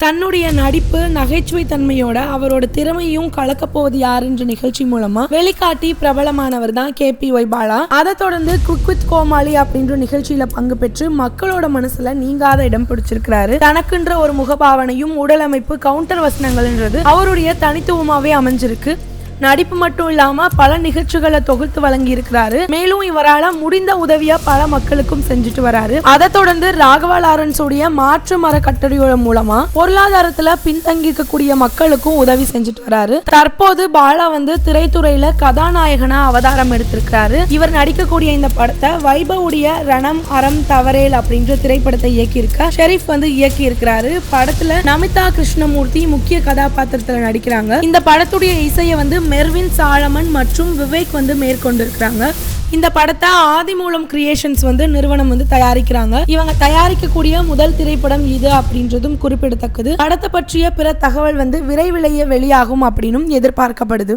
தன்னுடைய நடிப்பு நகைச்சுவை தன்மையோட அவரோட திறமையும் கலக்க போவது யாருன்ற நிகழ்ச்சி மூலமா வெளிக்காட்டி பிரபலமானவர் தான் KPY பாலா. அதை தொடர்ந்து குக் வித் கோமாளி அப்படின்ற நிகழ்ச்சியில பங்கு பெற்று மக்களோட மனசுல நீங்காத இடம் பிடிச்சிருக்கிறாரு. தனக்குன்ற ஒரு முகபாவனையும் உடல் அமைப்பு கவுண்டர் வசனங்கள்ன்றது அவருடைய தனித்துவமாவே அமைஞ்சிருக்கு. நடிப்பு மட்டும் இல்லாம பல நிகழ்ச்சிகளை தொகுத்து வழங்கி இருக்கிறாரு. மேலும் இவரால் முடிந்த உதவியா பல மக்களுக்கும் செஞ்சுட்டு வராரு. அதை தொடர்ந்து ராகவா லாரன்ஸ் உடைய மாற்று மர கட்டுரையோட மூலமா பொருளாதாரத்துல பின்தங்கி இருக்கக்கூடிய மக்களுக்கும் உதவி செஞ்சுட்டு வராரு. தற்போது பாலா திரைத்துறையில கதாநாயகனா அவதாரம் எடுத்திருக்கிறாரு. இவர் நடிக்கக்கூடிய இந்த படத்தை வைபவுடைய ரணம் அறம் தவறேல் அப்படின்ற திரைப்படத்தை இயக்கியிருக்க ஷெரீப் இயக்கி இருக்கிறாரு. படத்துல நமிதா கிருஷ்ணமூர்த்தி முக்கிய கதாபாத்திரத்துல நடிக்கிறாங்க. இந்த படத்துடைய இசையை மெர்வின் சாலமன் மற்றும் விவேக் மேற்கொண்டிருக்கிறாங்க. இந்த படத்தை ஆதிமூலம் கிரியேஷன்ஸ் நிறுவனம் தயாரிக்கிறாங்க. இவங்க தயாரிக்கக்கூடிய முதல் திரைப்படம் இது அப்படின்றதும் குறிப்பிடத்தக்கது. படத்தை பற்றிய பிற தகவல் விரைவிலேயே வெளியாகும் அப்படின்னு எதிர்பார்க்கப்படுது.